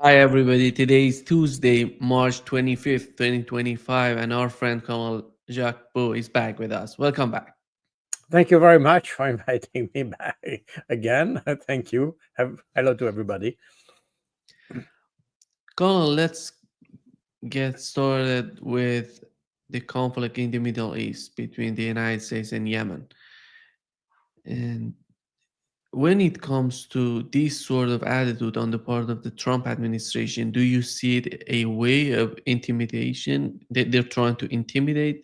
Hi, everybody. Today is Tuesday, March 25th, 2025, and our friend Colonel Jacques Baud is back with us. Welcome back. Thank you very much for inviting me back again. Thank you. Hello to everybody. Colonel, let's get started with the conflict in the Middle East between the United States and Yemen. And when it comes to this sort of attitude on the part of the Trump administration, do you see it a way of intimidation that they're trying to intimidate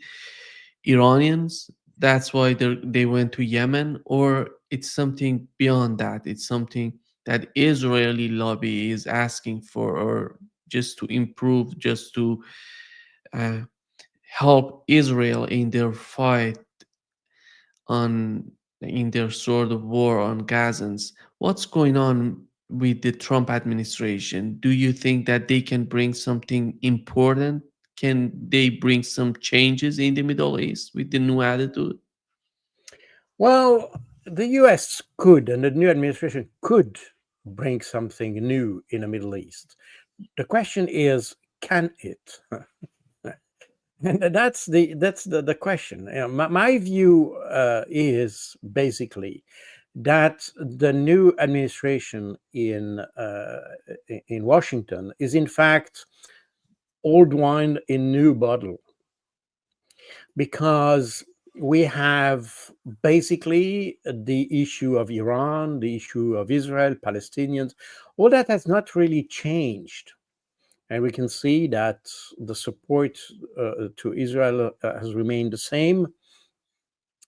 Iranians? That's why they went to Yemen, or it's something beyond that. It's something that Israeli lobby is asking for, or just to improve, just to uh, help Israel in their fight on in their sort of war on Gazans. What's going on with the Trump administration? Do you think that they can bring something important? Can they bring some changes in the Middle East with the new attitude? Well, the US could, and the new administration could bring something new in the Middle East. The question is, can it? And that's the question. My view is basically that the new administration in Washington is in fact old wine in new bottle, because we have basically the issue of Iran, the issue of Israel, Palestinians. All that has not really changed. And we can see that the support to Israel has remained the same.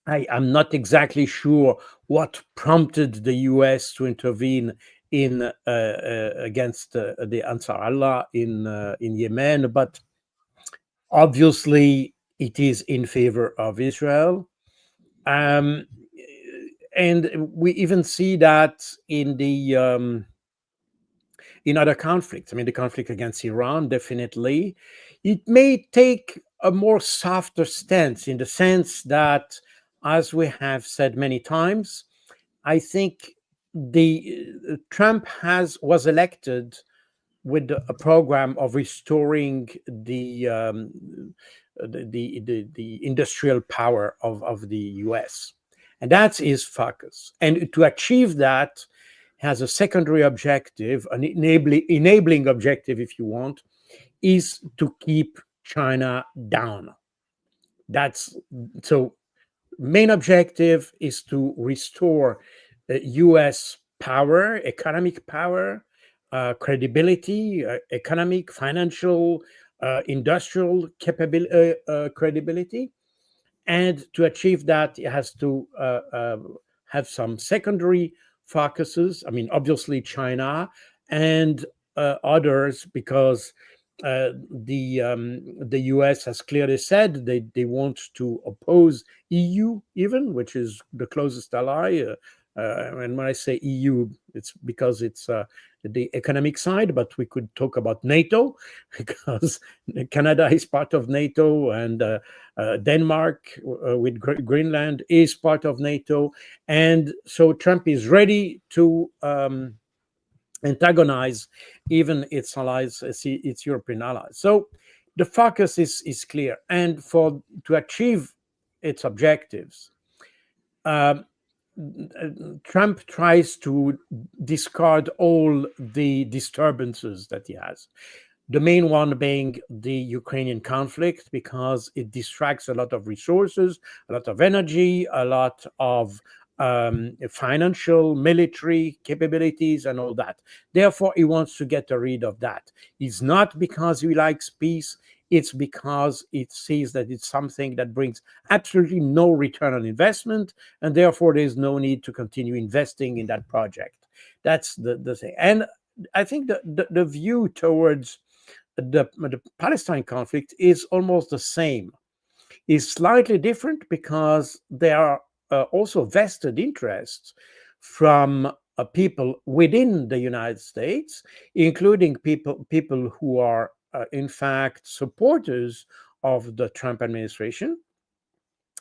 I'm not exactly sure what prompted the US to intervene against the Ansar Allah in Yemen, but obviously it is in favor of Israel. Um, and we even see that in other conflicts. I mean, the conflict against Iran, definitely. It may take a more softer stance, in the sense that, as we have said many times, I think the Trump has was elected with a program of restoring the industrial power of the US. And that's his focus. And to achieve that, has a secondary objective, an enabling objective, if you want, is to keep China down. That's so. Main objective is to restore U.S. power, economic power, credibility, economic, financial, industrial credibility. And to achieve that, it has to have some secondary focuses. I mean, obviously China and others, because the US has clearly said they want to oppose EU, even, which is the closest ally. And when I say EU, it's because it's the economic side, but we could talk about NATO because Canada is part of NATO, and Denmark with Greenland is part of NATO. And so Trump is ready to antagonize even its allies, its European allies. So the focus is clear. And to achieve its objectives, um, Trump tries to discard all the disturbances that he has. The main one being the Ukrainian conflict, because it distracts a lot of resources, a lot of energy, a lot of financial, military capabilities, and all that. Therefore, he wants to get rid of that. It's not because he likes peace, it's because it sees that it's something that brings absolutely no return on investment, and therefore there's no need to continue investing in that project. That's the thing. And I think the view towards the Palestine conflict is almost the same. Is slightly different because there are also vested interests from people within the United States, including people who are in fact supporters of the Trump administration,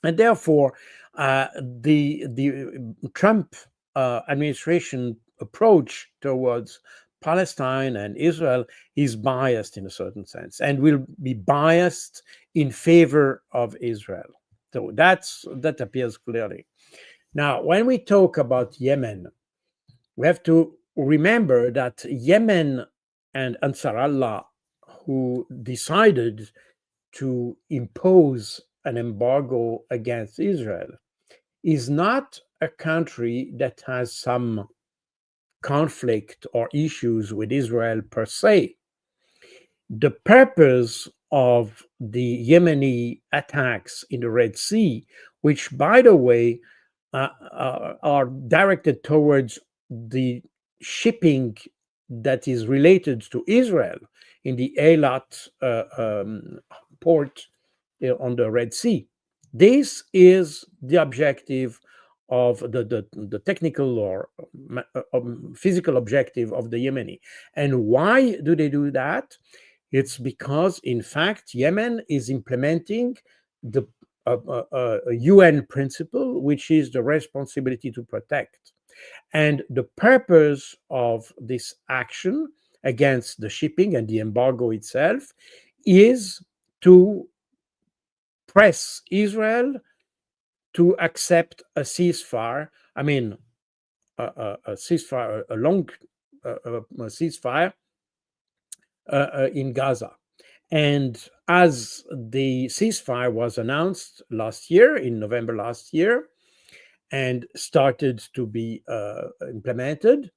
and therefore the Trump administration approach towards Palestine and Israel is biased in a certain sense and will be biased in favor of Israel. So that appears clearly. Now, when we talk about Yemen, we have to remember that Yemen and Ansar Allah, who decided to impose an embargo against Israel, is not a country that has some conflict or issues with Israel per se. The purpose of the Yemeni attacks in the Red Sea, which, by the way, are directed towards the shipping that is related to Israel in the Eilat port on the Red Sea. This is the objective of the technical or physical objective of the Yemeni. And why do they do that? It's because, in fact, Yemen is implementing the UN principle, which is the responsibility to protect. And the purpose of this action against the shipping and the embargo itself is to press Israel to accept a ceasefire. I mean, a ceasefire, a long ceasefire in Gaza. And as the ceasefire was announced last year, in November last year, and started to be implemented,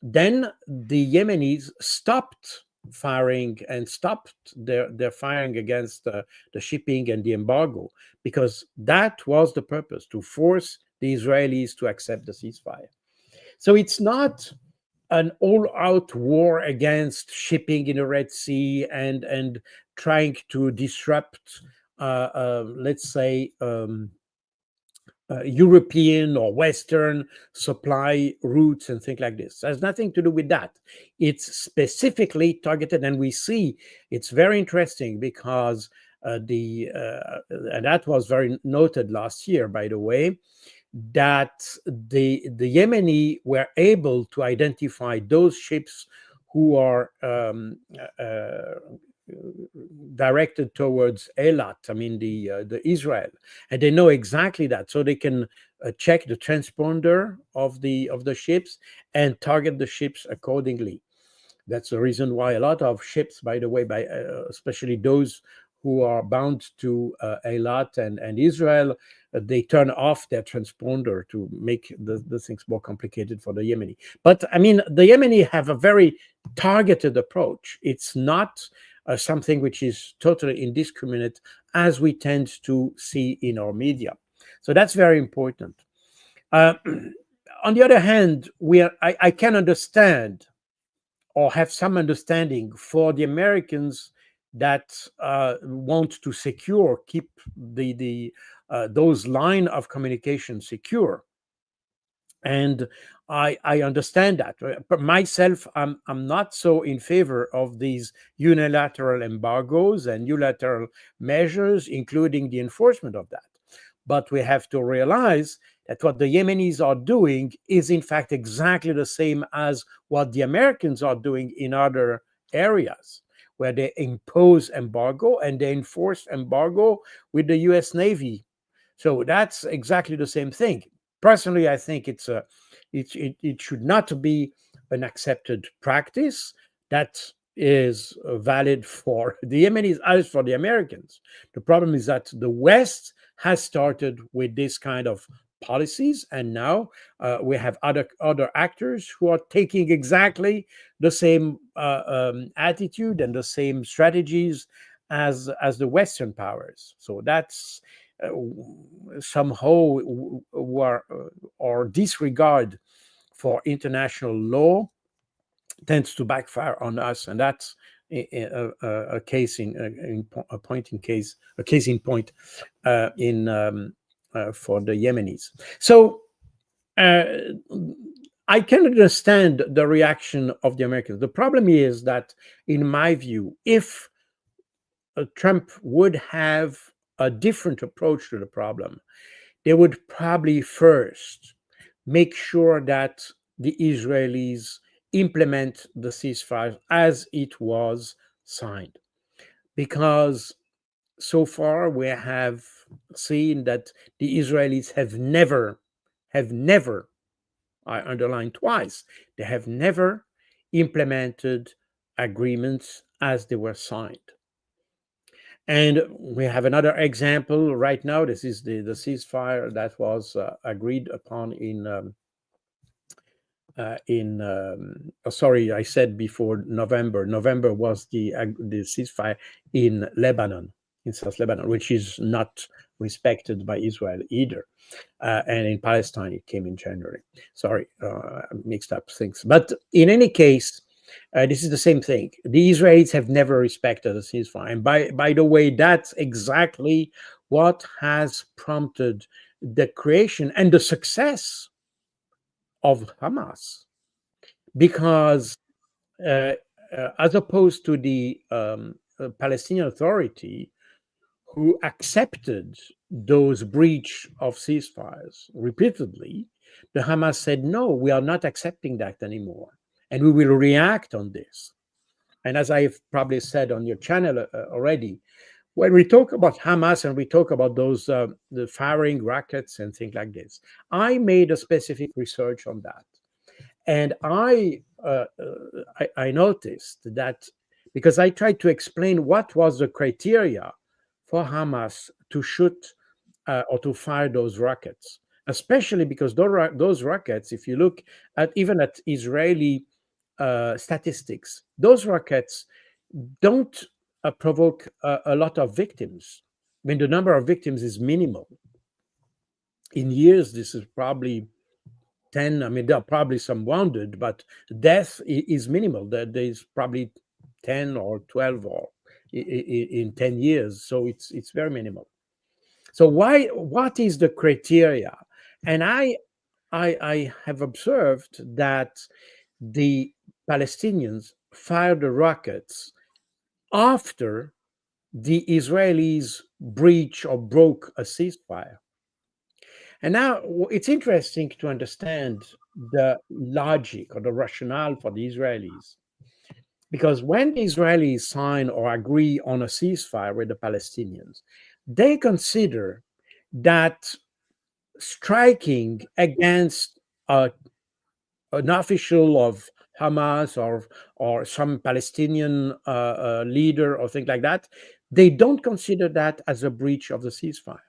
then the Yemenis stopped firing and stopped their firing against the shipping and the embargo, because that was the purpose, to force the Israelis to accept the ceasefire. So it's not an all-out war against shipping in the Red Sea and trying to disrupt, let's say, European or Western supply routes and things like this. It has nothing to do with that. It's specifically targeted, and we see it's very interesting because and that was very noted last year, by the way, that the Yemeni were able to identify those ships who are directed towards Eilat, I mean the Israel, and they know exactly that, so they can check the transponder of the ships and target the ships accordingly. That's the reason why a lot of ships, by the way, especially those who are bound to Eilat and Israel, they turn off their transponder to make the things more complicated for the Yemeni. But I mean, the Yemeni have a very targeted approach. It's not something which is totally indiscriminate, as we tend to see in our media. So that's very important. On the other hand, I can understand or have some understanding for the Americans that want to keep those line of communication secure, and I understand that. But myself, I'm not so in favor of these unilateral embargoes and unilateral measures, including the enforcement of that. But we have to realize that what the Yemenis are doing is, in fact, exactly the same as what the Americans are doing in other areas, where they impose embargo and they enforce embargo with the US Navy. So that's exactly the same thing. Personally, I think it should not be an accepted practice that is valid for the Yemenis as for the Americans. The problem is that the West has started with this kind of policies, and now we have other actors who are taking exactly the same attitude and the same strategies as the Western powers. So that's somehow or disregard for international law tends to backfire on us, and that's a case in point for the Yemenis. So I can understand the reaction of the Americans. The problem is that, in my view, if Trump would have a different approach to the problem, they would probably first make sure that the Israelis implement the ceasefire as it was signed, because so far we have seen that the Israelis have never, I underline twice, they have never implemented agreements as they were signed. And we have another example right now. This is the ceasefire that was agreed upon sorry, I said before November. November was the ceasefire in Lebanon, in South Lebanon, which is not respected by Israel either. And in Palestine, it came in January. Sorry, I mixed up things. But in any case, this is the same thing. The Israelis have never respected a ceasefire. And by the way, that's exactly what has prompted the creation and the success of Hamas, because uh, as opposed to the Palestinian Authority, who accepted those breach of ceasefires repeatedly, the Hamas said, no, we are not accepting that anymore, and we will react on this. And as I've probably said on your channel already, when we talk about Hamas and we talk about those the firing rockets and things like this, I made a specific research on that. And I noticed that, because I tried to explain what was the criteria for Hamas to shoot or to fire those rockets, especially because those rockets, if you look at even at Israeli statistics, those rockets don't provoke a lot of victims. I mean, the number of victims is minimal. In years, this is probably 10. I mean, there are probably some wounded, but death is minimal. There's probably 10 or 12 or in 10 years. So it's very minimal. So what is the criteria? And I have observed that the Palestinians fired the rockets after the Israelis breach or broke a ceasefire. And now it's interesting to understand the logic or the rationale for the Israelis. Because when the Israelis sign or agree on a ceasefire with the Palestinians, they consider that striking against an official of Hamas or some Palestinian leader or things like that, they don't consider that as a breach of the ceasefire.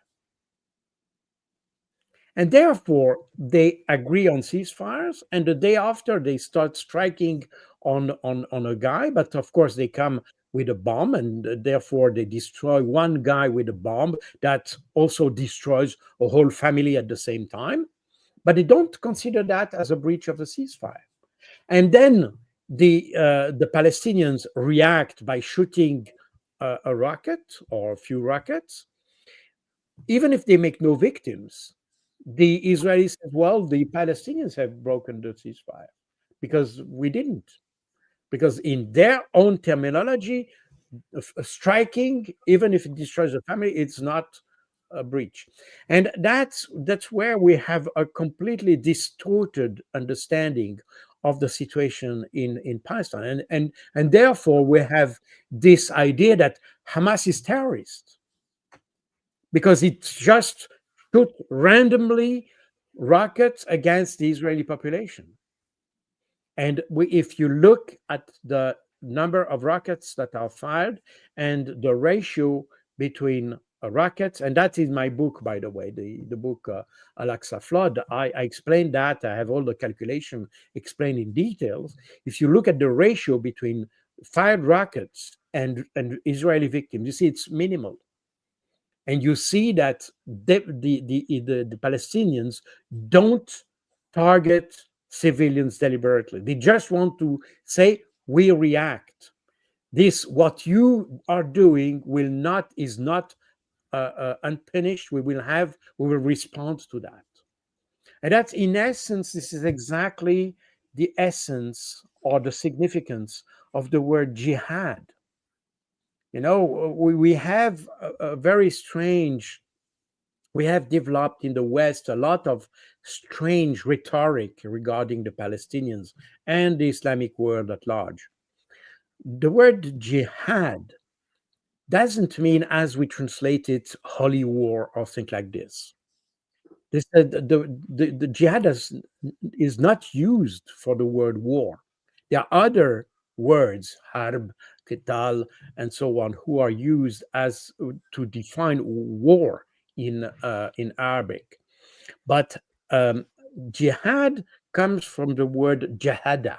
And therefore, they agree on ceasefires, and the day after, they start striking on a guy. But of course, they come with a bomb, and therefore, they destroy one guy with a bomb that also destroys a whole family at the same time. But they don't consider that as a breach of the ceasefire. And then the Palestinians react by shooting a rocket or a few rockets, even if they make no victims. The Israelis said, well, the Palestinians have broken the ceasefire because we didn't. Because in their own terminology, striking, even if it destroys a family, it's not a breach. And that's where we have a completely distorted understanding of the situation in Palestine. And therefore we have this idea that Hamas is terrorist because it just shoot randomly rockets against the Israeli population. And if you look at the number of rockets that are fired and the ratio between rockets, and that's in my book, by the way, the book Al-Aqsa Flood, I explained that. I have all the calculation explained in details. If you look at the ratio between fired rockets and Israeli victims, you see it's minimal. And you see that the Palestinians don't target civilians deliberately. They just want to say, we react. This, what you are doing, is not unpunished. We will respond to that. And that's, in essence, this is exactly the essence or the significance of the word jihad. We have a very strange We have developed in the West a lot of strange rhetoric regarding the Palestinians and the Islamic world at large. The word jihad doesn't mean, as we translate it, holy war or things like this. The jihad is not used for the word war. There are other words, harb, qital, and so on, who are used as to define war in Arabic. But um, jihad comes from the word jahada,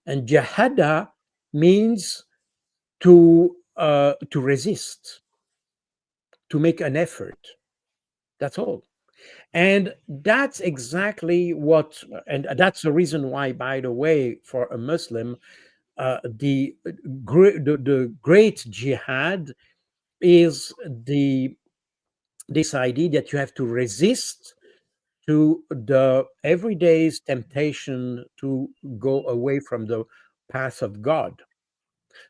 and jahada means to resist, to make an effort. That's all. And that's exactly what, and that's the reason why, by the way, for a Muslim, the great jihad is this idea that you have to resist to the everyday's temptation to go away from the path of God.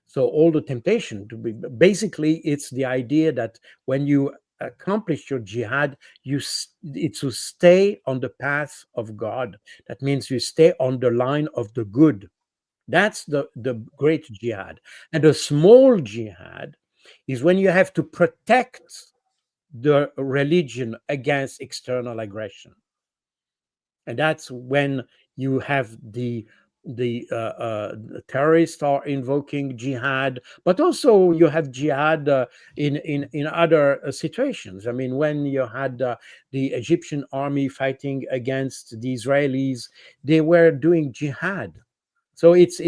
So all the temptation to be, basically, it's the idea that when you accomplish your jihad, it's to stay on the path of God. That means you stay on the line of the good. That's the great jihad. And a small jihad is when you have to protect the religion against external aggression. And that's when you have the terrorists are invoking jihad, but also you have jihad in other situations. I mean, when you had the Egyptian army fighting against the Israelis, they were doing jihad. So it's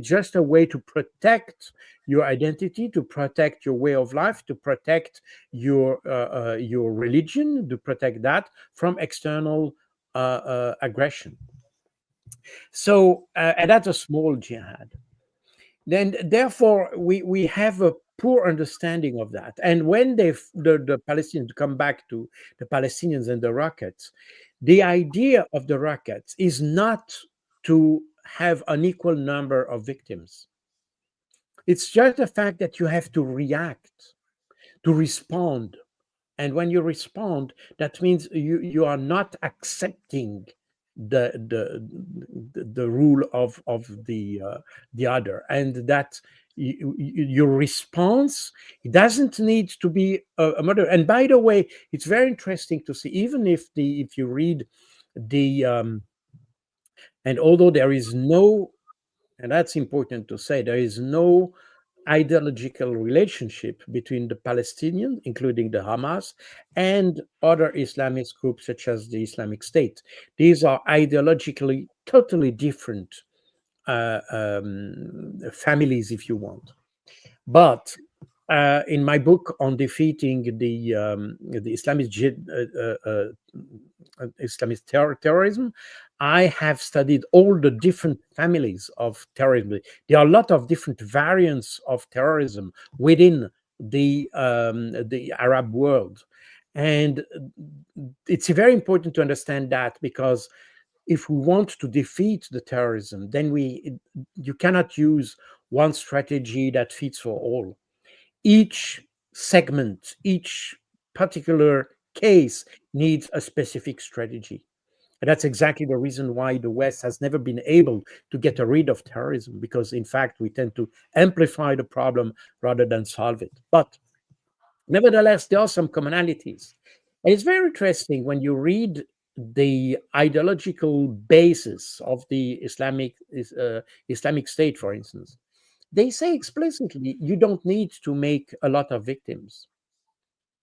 just a way to protect your identity, to protect your way of life, to protect your religion, to protect that from external aggression. So and that's a small jihad. Then therefore we have a poor understanding of that. And when the Palestinians come back to the Palestinians and the rockets, the idea of the rockets is not to have an equal number of victims. It's just the fact that you have to react, to respond. And when you respond, that means you are not accepting the the rule of the other, and that your response, it doesn't need to be a murder. And by the way, it's very interesting to see, even if you read the and although there is no, and that's important to say, there is no ideological relationship between the Palestinians, including the Hamas, and other Islamist groups such as the Islamic State. These are ideologically totally different families, if you want. But in my book on defeating the Islamist terrorism, I have studied all the different families of terrorism. There are a lot of different variants of terrorism within the Arab world, and it's very important to understand that, because if we want to defeat the terrorism, then you cannot use one strategy that fits for all. Each segment, each particular case needs a specific strategy. And that's exactly the reason why the West has never been able to get rid of terrorism, because in fact we tend to amplify the problem rather than solve it. But nevertheless, there are some commonalities. And it's very interesting when you read the ideological basis of the Islamic State, for instance. They say explicitly you don't need to make a lot of victims.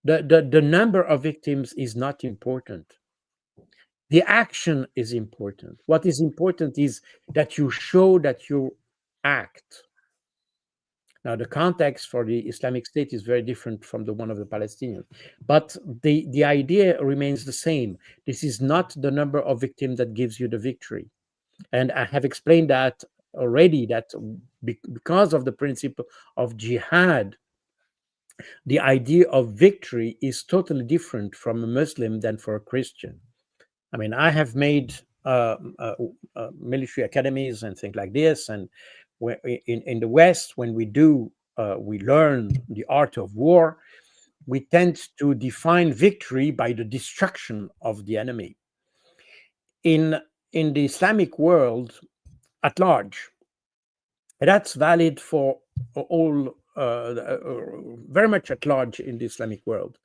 The number of victims is not important. The action is important. What is important is that you show that you act. Now, the context for the Islamic State is very different from the one of the Palestinians, but the idea remains the same. This is not the number of victims that gives you the victory. And I have explained that already, that because of the principle of jihad, the idea of victory is totally different from a Muslim than for a Christian. I mean, I have made military academies and things like this, and in the West, when we learn the art of war, we tend to define victory by the destruction of the enemy. In in the Islamic world at large, that's valid for all, very much at large in the Islamic world.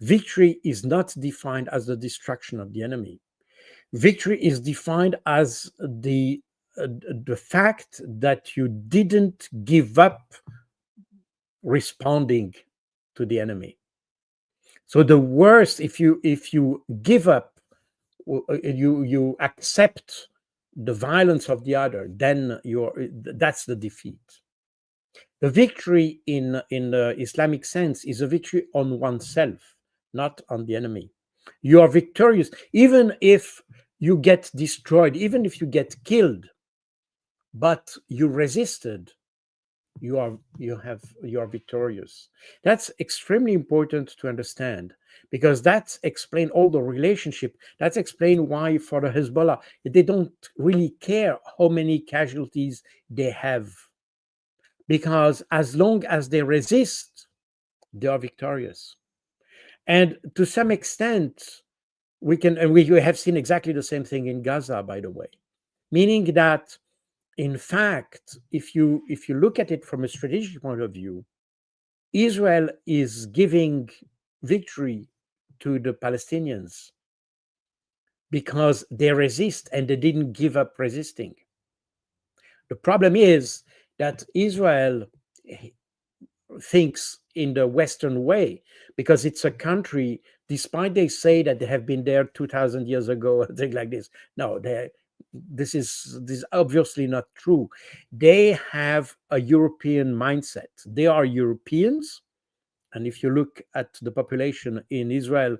Victory is not defined as the destruction of the enemy. Victory is defined as uh, the fact that you didn't give up responding to the enemy. So the worst, if you give up, you accept the violence of the other, then that's the defeat. The victory in the Islamic sense is a victory on oneself, not on the enemy. You are victorious even if you get destroyed, even if you get killed, but you resisted. You are victorious. That's extremely important to understand, because that's explain all the relationship. That's explain why for the Hezbollah they don't really care how many casualties they have, because as long as they resist, they are victorious. And to some extent, we have seen exactly the same thing in Gaza, by the way, meaning that, in fact, if you look at it from a strategic point of view, Israel is giving victory to the Palestinians because they resist and they didn't give up resisting. The problem is that Israel thinks in the Western way, because it's a country, despite they say that they have been there 2,000 years ago, things like this. No, this is obviously not true. They have a European mindset. They are Europeans, and if you look at the population in Israel,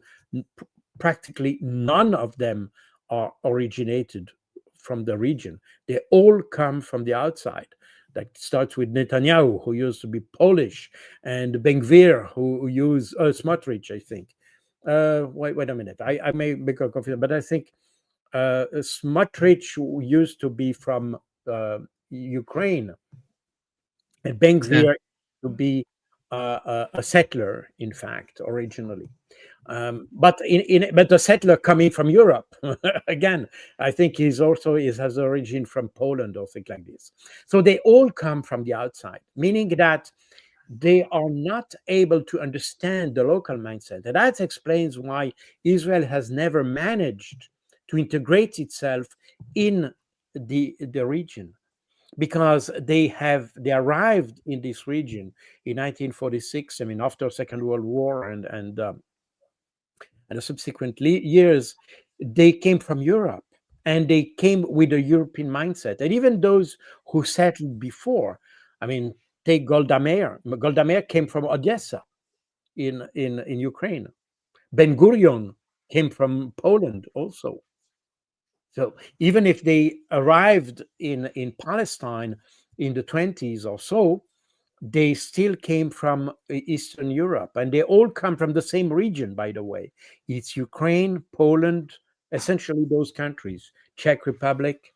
practically none of them are originated from the region. They all come from the outside. That starts with Netanyahu, who used to be Polish, and Ben-Gvir, who used Smotrich, I think. Wait a minute. I may make a confusion, but I think Smotrich used to be from Ukraine, and Yeah. Ben-Gvir to be a settler, in fact, originally. But the settler coming from Europe again. I think he has origin from Poland or things like this. So they all come from the outside, meaning that they are not able to understand the local mindset. And that explains why Israel has never managed to integrate itself in the region, because they arrived in this region in 1946. I mean, after Second World War and the subsequent years, they came from Europe, and they came with a European mindset. And even those who settled before, I mean, take Golda Meir. Golda Meir came from Odessa in Ukraine. Ben Gurion came from Poland also. So even if they arrived in Palestine in the 20s or so, they still came from Eastern Europe, and they all come from the same region, by the way. It's Ukraine, Poland, essentially those countries, Czech Republic,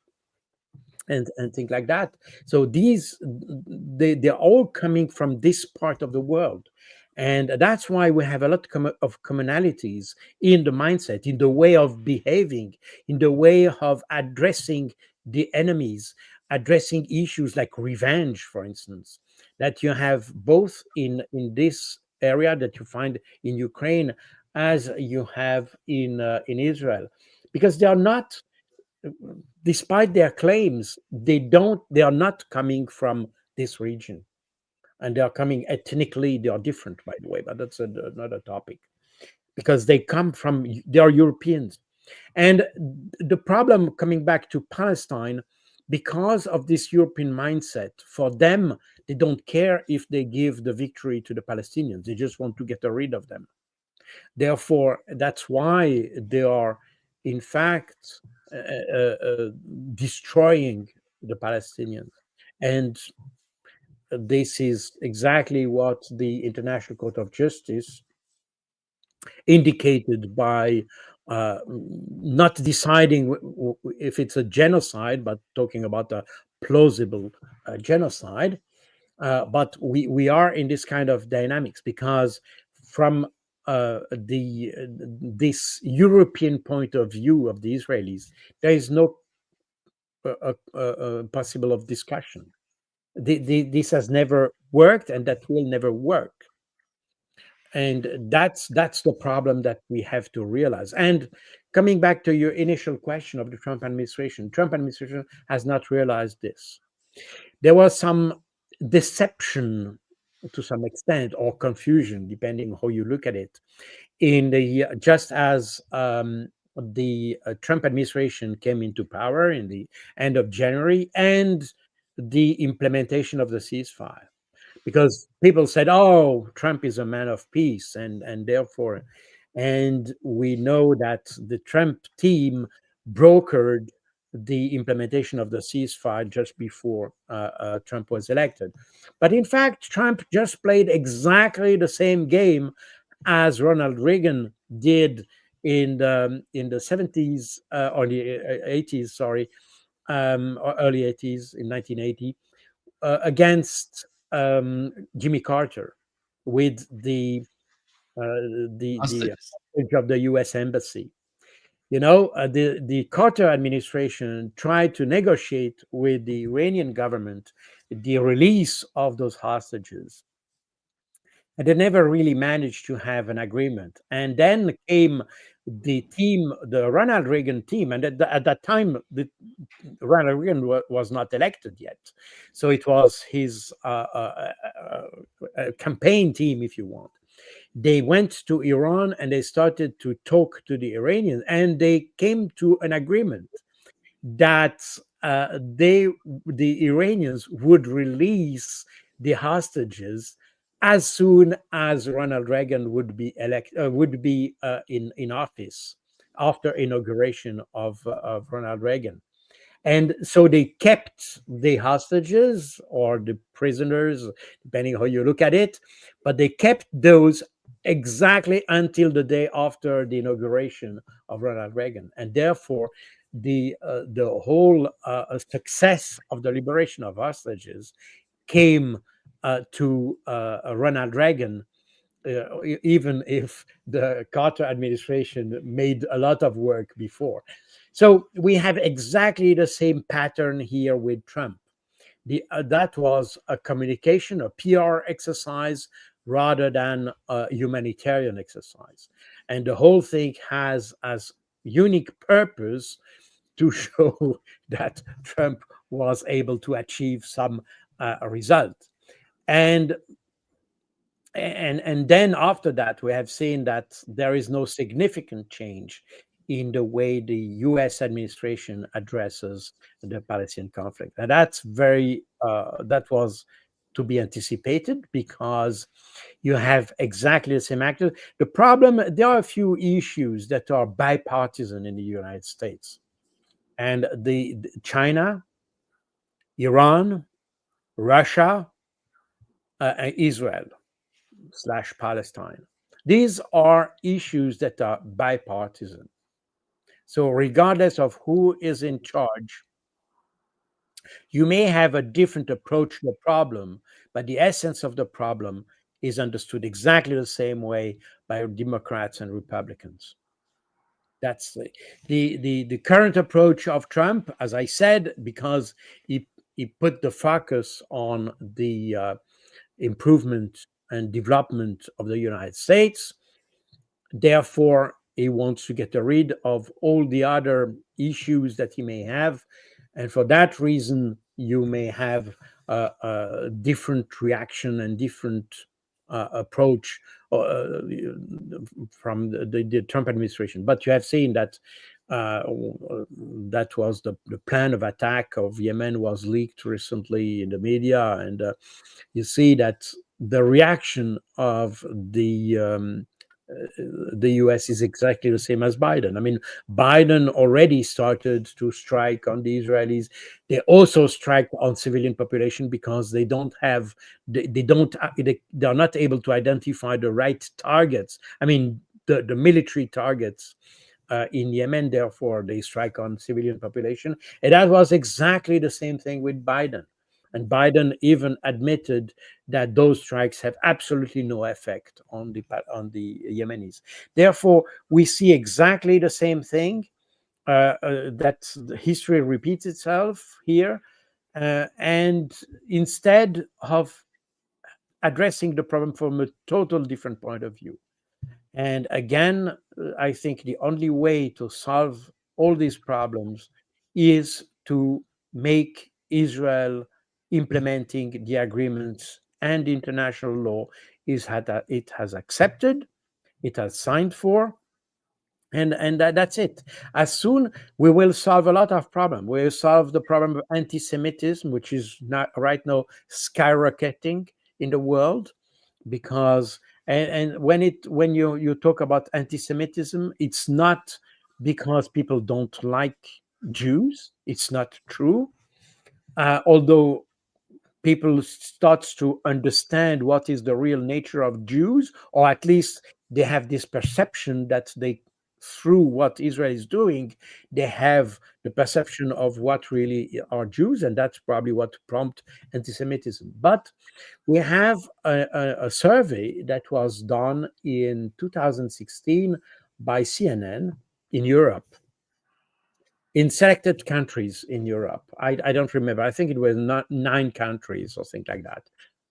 and things like that. So they're all coming from this part of the world. And that's why we have a lot of commonalities in the mindset, in the way of behaving, in the way of addressing the enemies, addressing issues like revenge, for instance, that you have both in this area that you find in Ukraine as you have in Israel, because they are not, despite their claims, they are not coming from this region, and they are coming ethnically. They are different, by the way, but that's another topic, because they are Europeans. And the problem, coming back to Palestine, because of this European mindset, for them, they don't care if they give the victory to the Palestinians. They just want to get rid of them. Therefore, that's why they are, in fact, destroying the Palestinians. And this is exactly what the International Court of Justice indicated by not deciding if it's a genocide, but talking about a plausible genocide. But we are in this kind of dynamics, because from the this European point of view of the Israelis, there is no possible of discussion. This has never worked, and that will never work. And that's the problem that we have to realize. And coming back to your initial question of the Trump administration has not realized this. There was some deception to some extent, or confusion, depending how you look at it, in the just as the Trump administration came into power in the end of January, and the implementation of the ceasefire, because people said, "Oh, Trump is a man of peace," and therefore, and we know that the Trump team brokered the implementation of the ceasefire just before Trump was elected. But in fact, Trump just played exactly the same game as Ronald Reagan did in the 70s or the 80s, sorry, or early 80s in 1980, against Jimmy Carter with the Hostage. hostage of the U.S. embassy. The Carter administration tried to negotiate with the Iranian government the release of those hostages, and they never really managed to have an agreement. And then came the team, the Ronald Reagan team, and at that time, Ronald Reagan was not elected yet, so it was his campaign team, if you want. They went to Iran and they started to talk to the Iranians, and they came to an agreement that the Iranians would release the hostages as soon as Ronald Reagan would be in office after inauguration of Ronald Reagan. And so they kept the hostages or the prisoners, depending how you look at it, but they kept those exactly until the day after the inauguration of Ronald Reagan. And therefore, the whole success of the liberation of hostages came to Ronald Reagan, even if the Carter administration made a lot of work before. So we have exactly the same pattern here with Trump. That was a communication, a PR exercise, rather than a humanitarian exercise. And the whole thing has as unique purpose to show that Trump was able to achieve some result. And and then after that, we have seen that there is no significant change in the way the U.S. administration addresses the Palestinian conflict, and that was to be anticipated, because you have exactly the same actors. The problem, there are a few issues that are bipartisan in the United States, and the China, Iran, Russia, Israel slash Palestine. These are issues that are bipartisan. So, regardless of who is in charge, you may have a different approach to the problem, but the essence of the problem is understood exactly the same way by Democrats and Republicans. That's the current approach of Trump, as I said, because he put the focus on the improvement and development of the United States. Therefore, he wants to get rid of all the other issues that he may have. And for that reason, you may have a different reaction and different approach from the Trump administration. But you have seen that uh, that was the plan of attack of Yemen was leaked recently in the media, and you see that the reaction of the US is exactly the same as Biden. I mean, Biden already started to strike on the Israelis. They also strike on civilian population because they don't have, they don't, they are not able to identify the right targets. I mean, the military targets in Yemen. Therefore, they strike on civilian population, and that was exactly the same thing with Biden. And Biden even admitted that those strikes have absolutely no effect on the Yemenis. Therefore, we see exactly the same thing. That the history repeats itself here, and instead of addressing the problem from a total different point of view. And again, I think the only way to solve all these problems is to make Israel implementing the agreements and international law is that it has accepted, it has signed for, and that's it. As soon we will solve a lot of problem. We will solve the problem of anti-Semitism, which is not right now skyrocketing in the world, because and when you talk about anti-Semitism, it's not because people don't like Jews. It's not true. Although people starts to understand what is the real nature of Jews, or at least they have this perception that they, through what Israel is doing, they have the perception of what really are Jews, and that's probably what prompt anti-Semitism. But we have a survey that was done in 2016 by CNN in Europe, in selected countries in Europe. I don't remember. I think it was not 9 countries or something like that.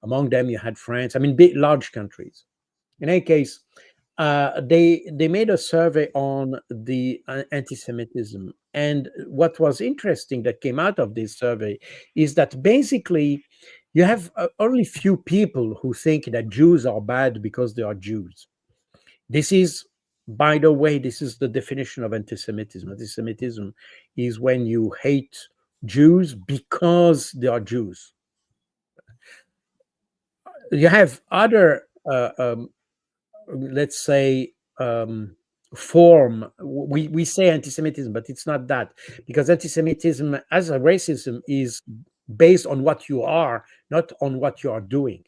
Among them, you had France. I mean, big, large countries. In any case, they made a survey on the anti-Semitism, and what was interesting that came out of this survey is that basically you have only few people who think that Jews are bad because they are Jews. This is, by the way, this is the definition of anti-Semitism. Anti-Semitism is when you hate Jews because they are Jews. You have other, let's say, form. We say anti-Semitism, but it's not that, because anti-Semitism as a racism is based on what you are, not on what you are doing.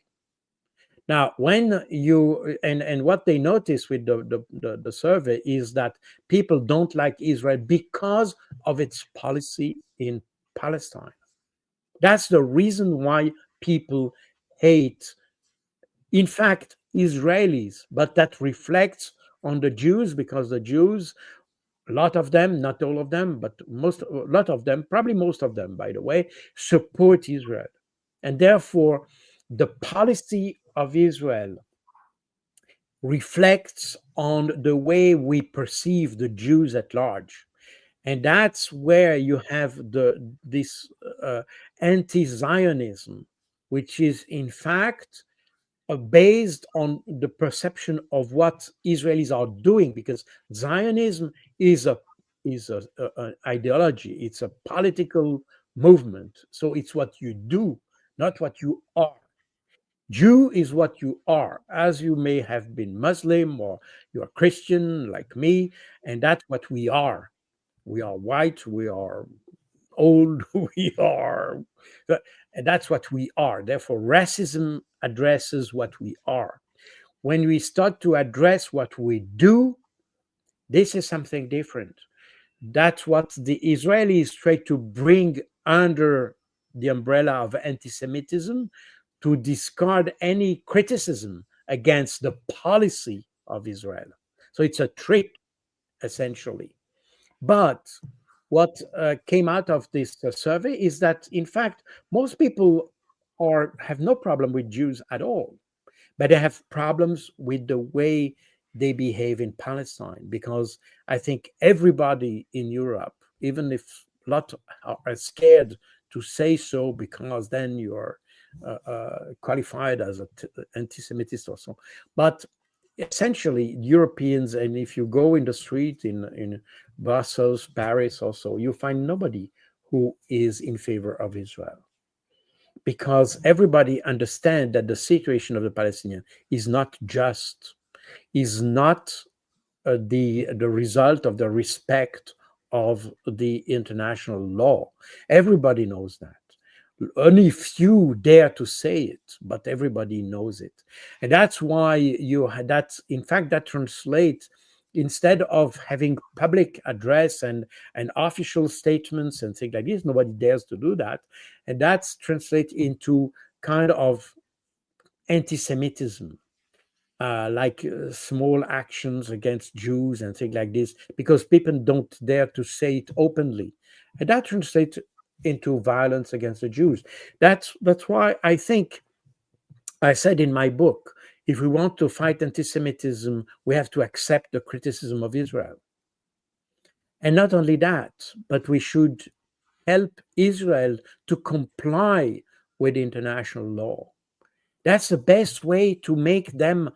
Now, when you and what they notice with the survey is that people don't like Israel because of its policy in Palestine. That's the reason why people hate, in fact, Israelis. But that reflects on the Jews, because the Jews, a lot of them, not all of them, but a lot of them, probably most of them, by the way, support Israel. And therefore, the policy of Israel reflects on the way we perceive the Jews at large. And that's where you have this anti-Zionism, which is in fact based on the perception of what Israelis are doing, because Zionism is an ideology, it's a political movement. So it's what you do, not what you are. Jew is what you are, as you may have been Muslim or you're Christian like me, and that's what we are. We are white, we are old, we are, and that's what we are. Therefore, racism addresses what we are. When we start to address what we do, this is something different. That's what the Israelis try to bring under the umbrella of anti-Semitism, to discard any criticism against the policy of Israel. So it's a trick, essentially. But what came out of this survey is that, in fact, most people have no problem with Jews at all, but they have problems with the way they behave in Palestine, because I think everybody in Europe, even if a lot are scared to say so, because then you're qualified as an anti-Semitist or so, but essentially Europeans, and if you go in the street in Brussels, Paris also, you find nobody who is in favor of Israel, because everybody understands that the situation of the Palestinian is not just, is not the result of the respect of the international law. Everybody knows that. Only few dare to say it, but everybody knows it, and that's why that in fact that translates Instead of having public address and official statements and things like this, nobody dares to do that. And that's translate into kind of anti-Semitism, like small actions against Jews and things like this, because people don't dare to say it openly, and that translates into violence against the Jews. That's why I think I said in my book, if we want to fight anti-Semitism, we have to accept the criticism of Israel, and not only that, but we should help Israel to comply with international law. That's the best way to make them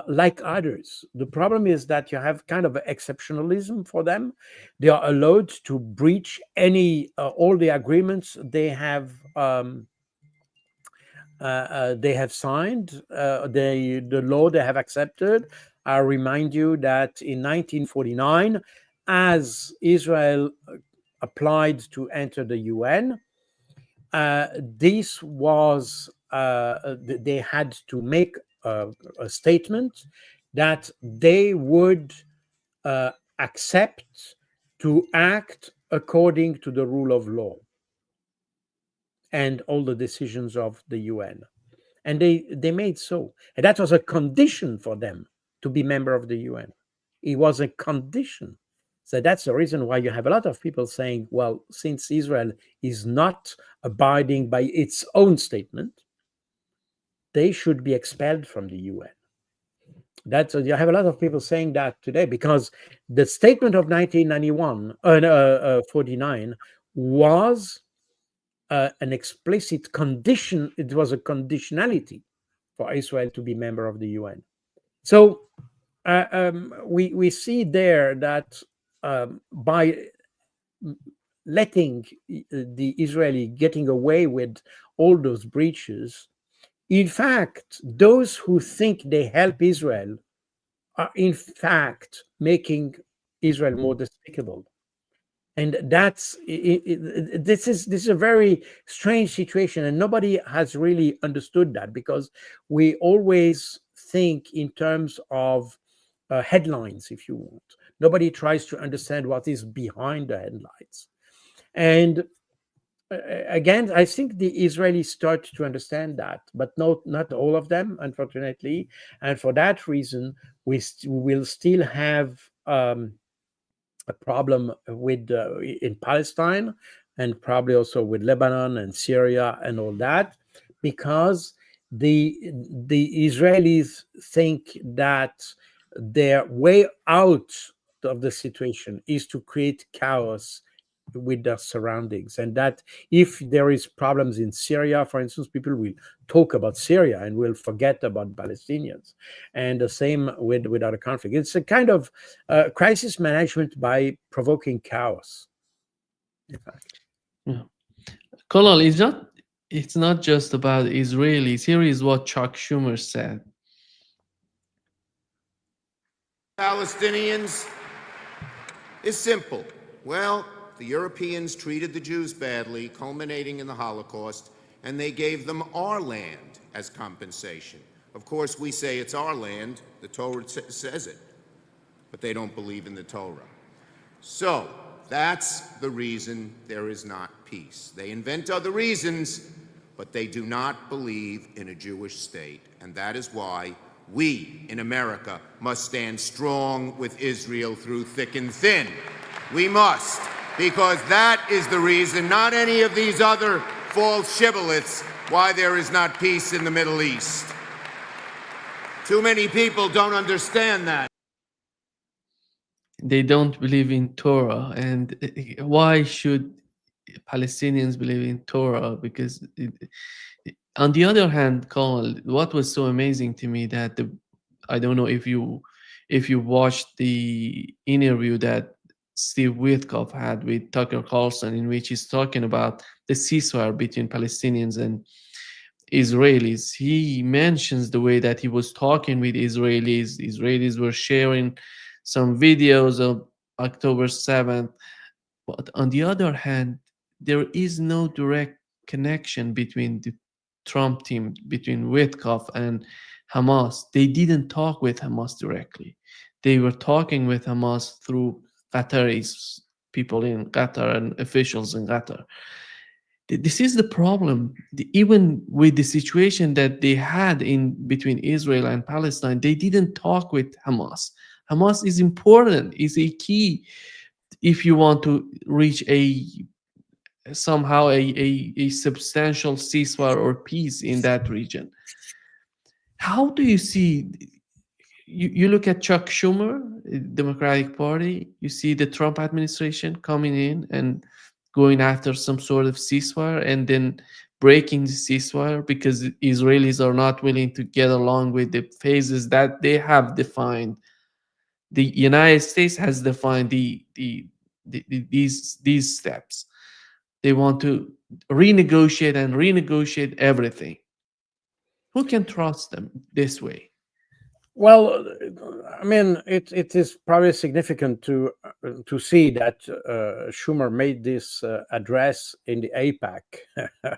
like others. The problem is that you have kind of exceptionalism for them. They are allowed to breach any all the agreements they have signed, the law they have accepted. I remind you that in 1949, as Israel applied to enter the UN, this was they had to make a statement that they would uh, accept to act according to the rule of law and all the decisions of the UN. And they made so. And that was a condition for them to be member of the UN. It was a condition. So that's the reason why you have a lot of people saying, well, since Israel is not abiding by its own statement, they should be expelled from the UN. That's you have a lot of people saying that today because the statement of 1991, 49 was an explicit condition. It was a conditionality for Israel to be member of the UN. So we see there that by letting the Israeli getting away with all those breaches, in fact, those who think they help Israel are in fact making Israel more despicable. And this is a very strange situation, and nobody has really understood that because we always think in terms of headlines, if you want. Nobody tries to understand what is behind the headlines. And again, I think the Israelis start to understand that, but not all of them, unfortunately. And for that reason, we will still have a problem with in Palestine, and probably also with Lebanon and Syria and all that, because the Israelis think that their way out of the situation is to create chaos with their surroundings, and that if there is problems in Syria, for instance, people will talk about Syria and will forget about Palestinians, and the same with other conflict. It's a kind of crisis management by provoking chaos, in fact. Yeah. Colonel, it's not just about Israelis. Here is what Chuck Schumer said. Palestinians is simple. Well, the Europeans treated the Jews badly, culminating in the Holocaust, and they gave them our land as compensation. Of course, we say it's our land. The Torah says it, but they don't believe in the Torah. So that's the reason there is not peace. They invent other reasons, but they do not believe in a Jewish state, and that is why we in America must stand strong with Israel through thick and thin. We must, because that is the reason, not any of these other false shibboleths, why there is not peace in the Middle East. Too many people don't understand that. They don't believe in Torah, and why should Palestinians believe in Torah? Because on the other hand, Carl, what was so amazing to me that I don't know if you watched the interview that Steve Witkoff had with Tucker Carlson, in which he's talking about the ceasefire between Palestinians and Israelis. He mentions the way that he was talking with Israelis. Israelis were sharing some videos of October 7th. But on the other hand, there is no direct connection between the Trump team between Witkoff and Hamas, they didn't talk with Hamas directly. They were talking with Hamas through Qataris, people in Qatar and officials in Qatar. This is the problem. Even with the situation that they had in between Israel and Palestine, they didn't talk with Hamas. Hamas is important, is a key if you want to reach a somehow a substantial ceasefire or peace in that region. How do you see, you look at Chuck Schumer, Democratic Party, you see the Trump administration coming in and going after some sort of ceasefire and then breaking the ceasefire because Israelis are not willing to get along with the phases that they have defined. The United States has defined these steps. They want to renegotiate and renegotiate everything. Who can trust them this way? Well, I mean, it is probably significant to see that Schumer made this address in the AIPAC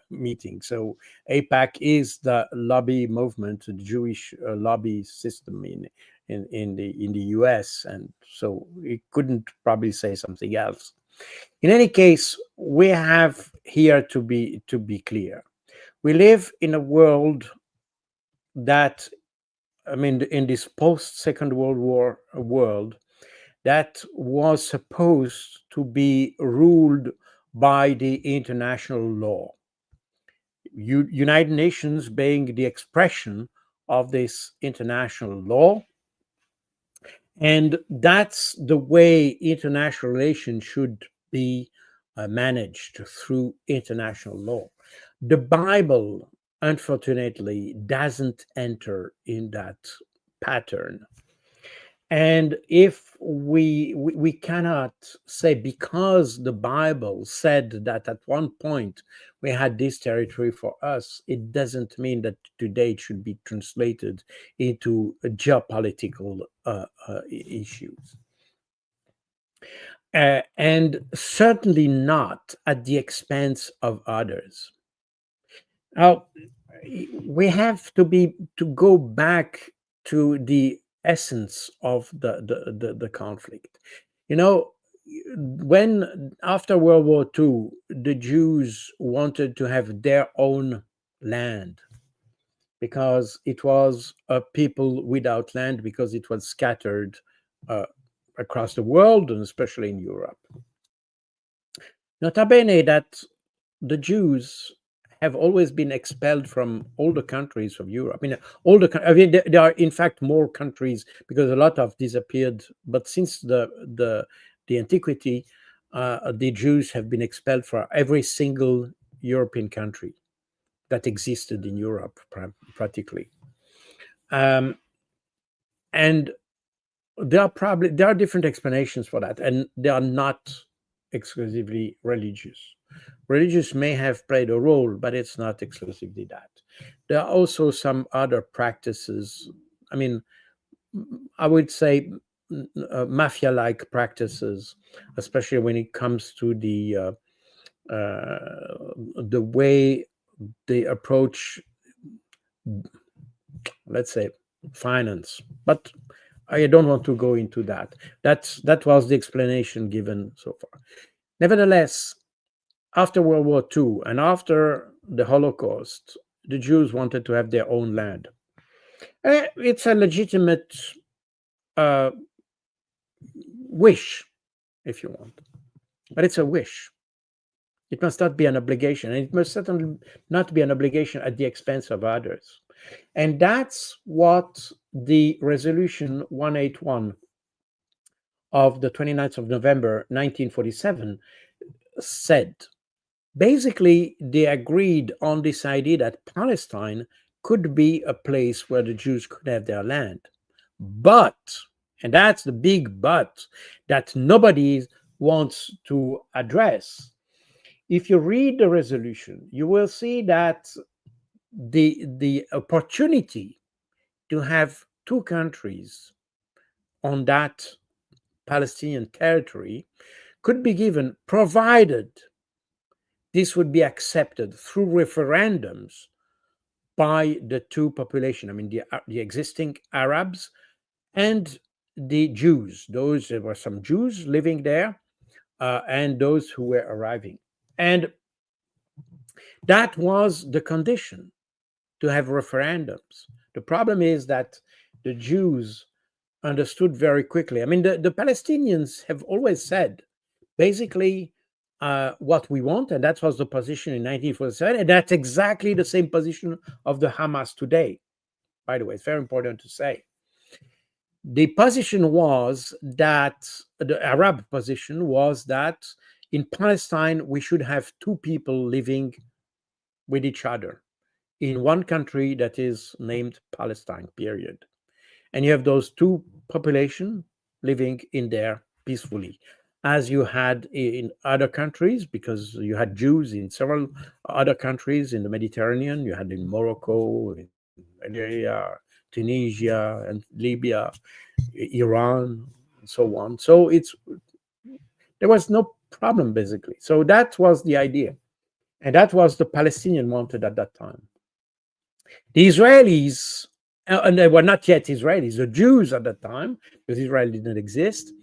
meeting. So AIPAC is the lobby movement, the Jewish lobby system in the U.S., and so he couldn't probably say something else. In any case, we have here to be clear. We live in a world that, I mean, in this post-Second World War world that was supposed to be ruled by the international law. United Nations being the expression of this international law. And that's the way international relations should be managed, through international law. The Bible, unfortunately, doesn't enter in that pattern. And if we cannot say, because the Bible said that at one point we had this territory for us, it doesn't mean that today it should be translated into geopolitical issues. And certainly not at the expense of others. Now, we have to go back to the essence of the conflict. You know, when after World War II, the Jews wanted to have their own land because it was a people without land, because it was scattered across the world, and especially in Europe. Nota bene that the Jews have always been expelled from all the countries of Europe. I mean, there are in fact more countries, because a lot of disappeared. But since the antiquity, the Jews have been expelled from every single European country that existed in Europe, practically. And there are different explanations for that, and they are not exclusively religious. Religious may have played a role, but it's not exclusively that. There are also some other practices. I mean, I would say mafia-like practices, especially when it comes to the way they approach, let's say, finance. But I don't want to go into that. That was the explanation given so far. Nevertheless, after World War II and after the Holocaust, the Jews wanted to have their own land. It's a legitimate wish, if you want, but it's a wish. It must not be an obligation, and it must certainly not be an obligation at the expense of others. And that's what the Resolution 181 of the 29th of November 1947 said. Basically, they agreed on this idea that Palestine could be a place where the Jews could have their land. But, and that's the big but that nobody wants to address, if you read the resolution, you will see that the opportunity to have two countries on that Palestinian territory could be given, provided this would be accepted through referendums by the two population. I mean, the existing Arabs and the Jews. Those there were some Jews living there, and those who were arriving, and that was the condition to have referendums. The problem is that the Jews understood very quickly. I mean, the Palestinians have always said basically what we want, and that was the position in 1947, and that's exactly the same position of the Hamas today. By the way, it's very important to say. The position was that the Arab position was that in Palestine we should have two people living with each other in one country that is named Palestine, period. And you have those two population living in there peacefully, as you had in other countries, because you had Jews in several other countries in the Mediterranean. You had in Morocco, in Algeria, Tunisia, and Libya, Iran, and so on. So there was no problem basically. So that was the idea, and that was the Palestinian wanted at that time. The Israelis, and they were not yet Israelis, the Jews at that time, because Israel didn't exist,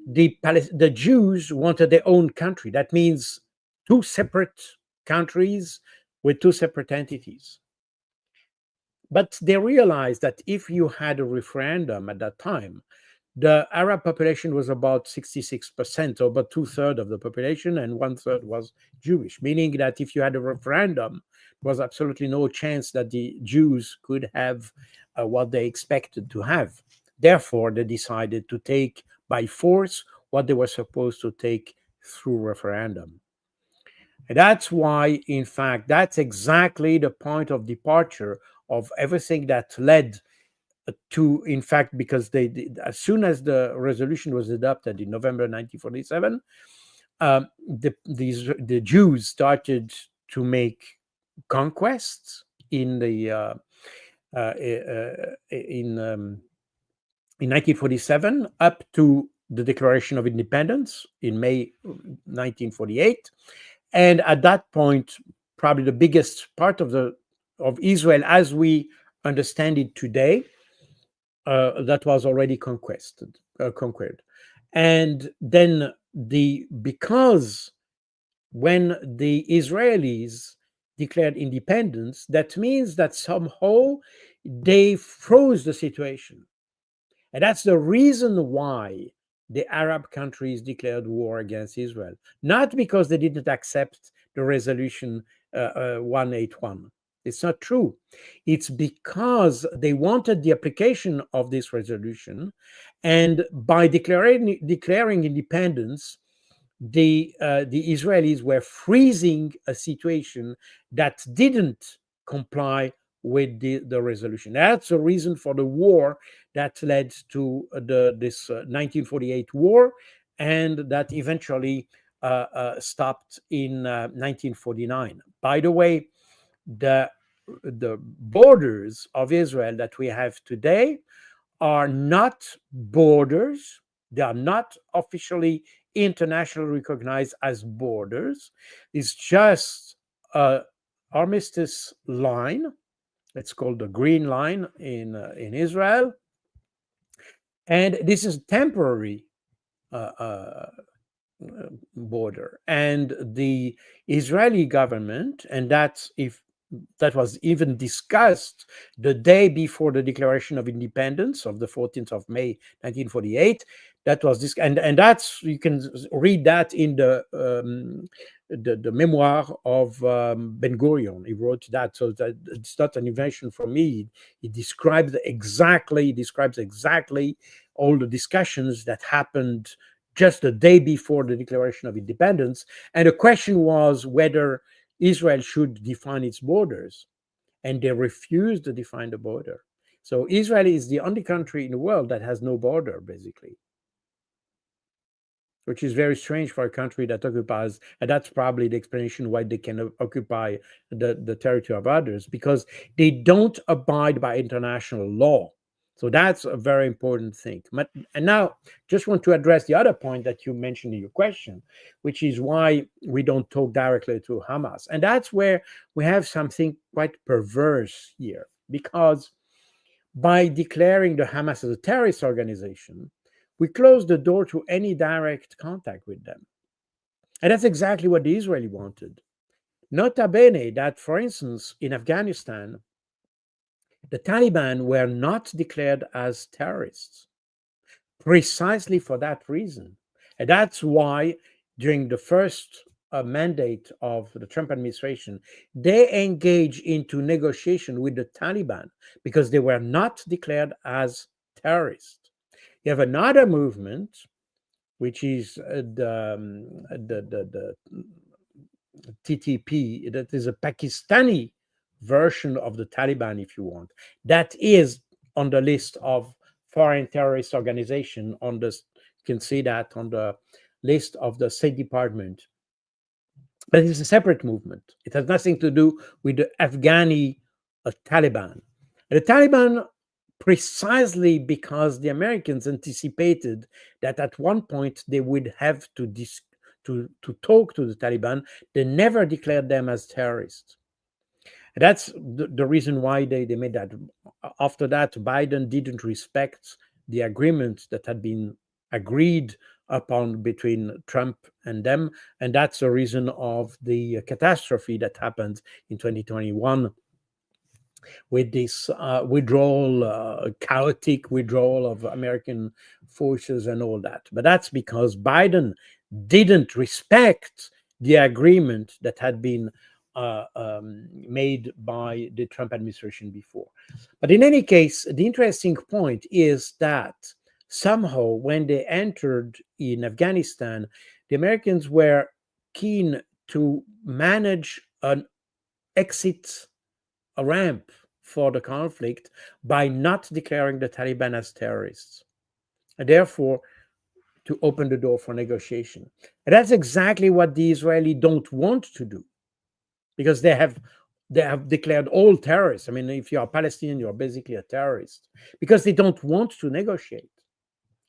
the Jews wanted their own country. That means two separate countries with two separate entities. But they realized that if you had a referendum at that time, the Arab population was about 66%, or about 2/3 of the population, and 1/3 was Jewish, meaning that if you had a referendum, there was absolutely no chance that the Jews could have what they expected to have. Therefore, they decided to take by force what they were supposed to take through referendum. And that's why, in fact, that's exactly the point of departure of everything that led to, in fact, because as soon as the resolution was adopted in November 1947, the Jews started to make conquests in 1947 up to the Declaration of Independence in May 1948, and at that point, probably the biggest part of Israel, as we understand it today, that was already conquered. And then because when the Israelis declared independence, that means that somehow they froze the situation. And that's the reason why the Arab countries declared war against Israel, not because they didn't accept the resolution 181. It's not true. It's because they wanted the application of this resolution, and by declaring independence, the Israelis were freezing a situation that didn't comply with the resolution. That's the reason for the war that led to this 1948 war, and that eventually stopped in 1949. By the way, the borders of Israel that we have today are not borders. They are not officially internationally recognized as borders. It's just an armistice line. It's called the Green Line in Israel, and this is temporary border. And the Israeli government, and that's if that was even discussed the day before the Declaration of Independence of the 14th of May 1948. That was this, and that's, you can read that in the memoir of Ben Gurion. He wrote that, so that it's not an invention from me. He describes exactly all the discussions that happened just the day before the Declaration of Independence, and the question was whether Israel should define its borders, and they refused to define the border. So Israel is the only country in the world that has no border, basically, which is very strange for a country that occupies, and that's probably the explanation why they can occupy the territory of others, because they don't abide by international law. So that's a very important thing. And now, just want to address the other point that you mentioned in your question, which is why we don't talk directly to Hamas. And that's where we have something quite perverse here, because by declaring the Hamas as a terrorist organization, we close the door to any direct contact with them. And that's exactly what the Israeli wanted. Nota bene that, for instance, in Afghanistan, the Taliban were not declared as terrorists precisely for that reason. And that's why, during the first mandate of the Trump administration, they engaged into negotiation with the Taliban because they were not declared as terrorists. You have another movement, which is the TTP, that is a Pakistani version of the Taliban, if you want, that is on the list of foreign terrorist organization. On the, you can see that on the list of the State Department. But it's a separate movement. It has nothing to do with the Afghani Taliban. The Taliban, precisely because the Americans anticipated that at one point they would have to talk to the Taliban, they never declared them as terrorists. And that's the reason why they made that. After that, Biden didn't respect the agreement that had been agreed upon between Trump and them. And that's the reason of the catastrophe that happened in 2021 with this withdrawal, chaotic withdrawal of American forces and all that. But that's because Biden didn't respect the agreement that had been made by the Trump administration before. But in any case, the interesting point is that somehow when they entered in Afghanistan, the Americans were keen to manage an exit ramp for the conflict by not declaring the Taliban as terrorists, and therefore to open the door for negotiation. And that's exactly what the Israelis don't want to do, because they have declared all terrorists. I mean, if you are Palestinian, you're basically a terrorist, because they don't want to negotiate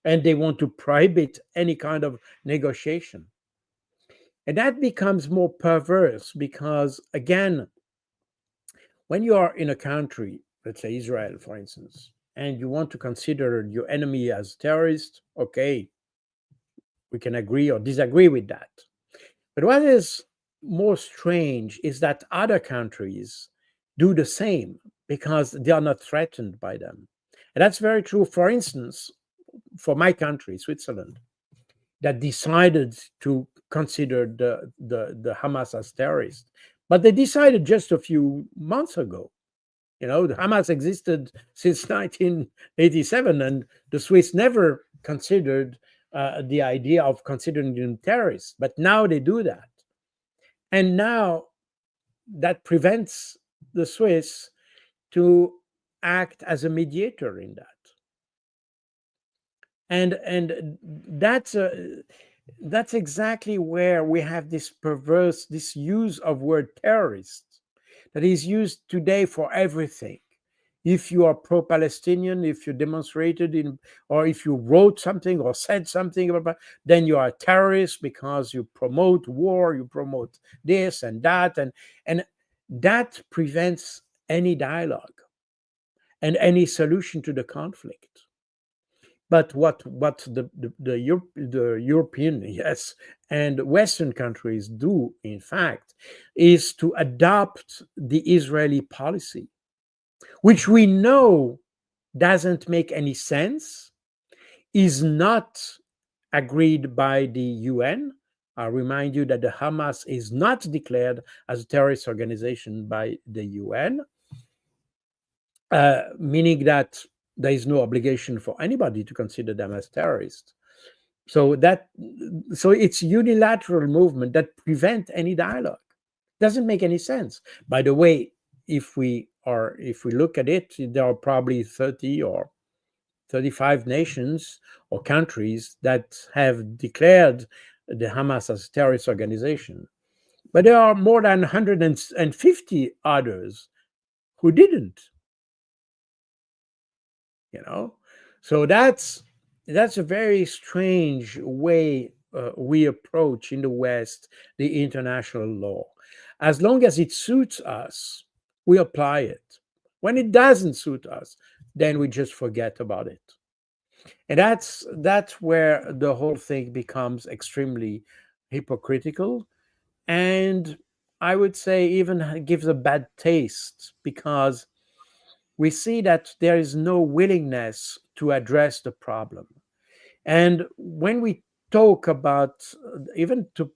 and they want to prohibit any kind of negotiation. And that becomes more perverse because, again, when you are in a country, let's say Israel, for instance, and you want to consider your enemy as terrorist, okay, we can agree or disagree with that. But what is more strange is that other countries do the same because they are not threatened by them. And that's very true, for instance, for my country, Switzerland, that decided to consider the Hamas as terrorists. But they decided just a few months ago. You know, the Hamas existed since 1987, and the Swiss never considered the idea of considering them terrorists. But now they do that. And now that prevents the Swiss to act as a mediator in that. And that's exactly where we have this use of word terrorist that is used today for everything. If you are pro-Palestinian, if you demonstrated or if you wrote something or said something about, then you are a terrorist because you promote war, you promote this and that, and that prevents any dialogue and any solution to the conflict. But what the European, yes, and Western countries do, in fact, is to adopt the Israeli policy, which we know doesn't make any sense, is not agreed by the UN. I remind you that the Hamas is not declared as a terrorist organization by the UN, meaning that there is no obligation for anybody to consider them as terrorists. So it's unilateral movement that prevent any dialogue. Doesn't make any sense. By the way, if we look at it, there are probably 30 or 35 nations or countries that have declared the Hamas as a terrorist organization. But there are more than 150 others who didn't. you know. So that's a very strange way we approach in the West the international law. As long as it suits us, we apply it. When it doesn't suit us, then we just forget about it. And that's where the whole thing becomes extremely hypocritical, and I would say even gives a bad taste, because we see that there is no willingness to address the problem. And when we talk about,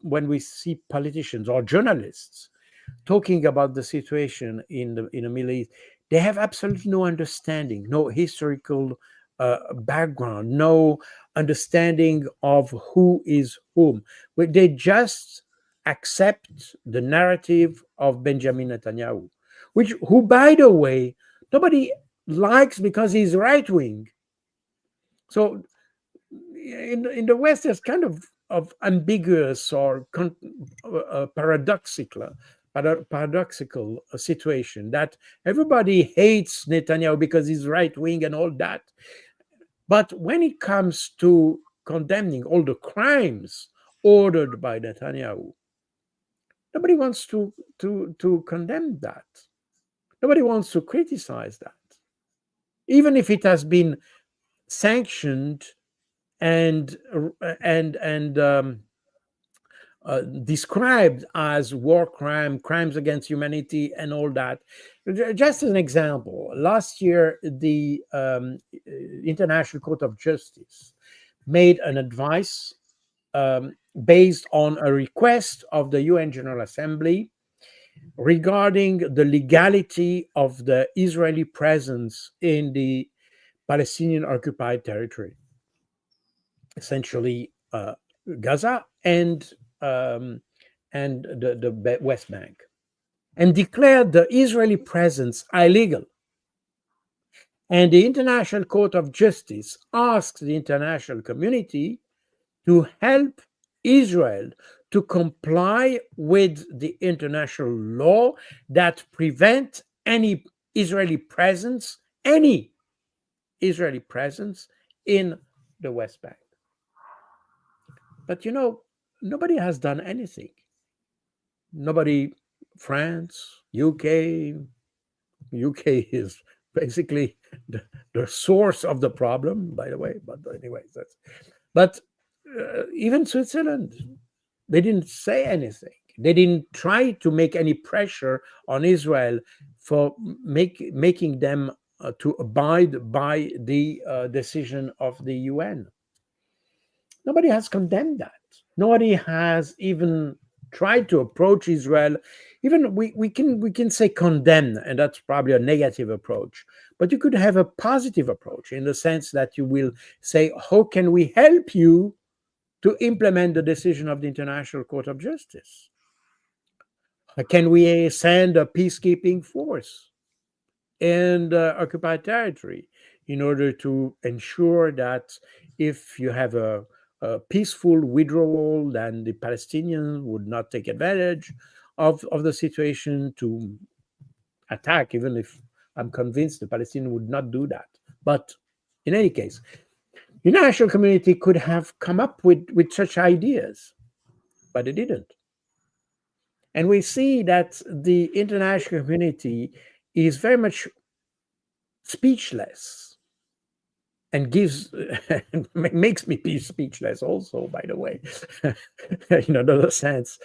when we see politicians or journalists talking about the situation in the Middle East, they have absolutely no understanding, no historical background, no understanding of who is whom. But they just accept the narrative of Benjamin Netanyahu, which, who, by the way, nobody likes because he's right wing. So in the West, there's kind of ambiguous or paradoxical situation that everybody hates Netanyahu because he's right wing and all that. But when it comes to condemning all the crimes ordered by Netanyahu, nobody wants to condemn that. Nobody wants to criticize that, even if it has been sanctioned and described as war crime, crimes against humanity, and all that. Just as an example, last year the International Court of Justice made an advice based on a request of the UN General Assembly regarding the legality of the Israeli presence in the Palestinian occupied territory, essentially Gaza um, and the West Bank, and declared the Israeli presence illegal. And the International Court of Justice asked the international community to help Israel to comply with the international law that prevent any Israeli presence in the West Bank. But nobody has done anything. Nobody, France, UK is basically the source of the problem, by the way. But anyways, but even Switzerland, they didn't say anything. They didn't try to make any pressure on Israel for making them to abide by the decision of the UN. Nobody has condemned that. Nobody has even tried to approach Israel. Even we can say condemn, and that's probably a negative approach. But you could have a positive approach in the sense that you will say, how can we help you to implement the decision of the International Court of Justice? Can we send a peacekeeping force in the occupied territory in order to ensure that if you have a peaceful withdrawal, then the Palestinians would not take advantage of the situation to attack, even if I'm convinced the Palestinians would not do that. But in any case, the international community could have come up with such ideas, but it didn't. And we see that the international community is very much speechless and makes me be speechless also, by the way, in another sense.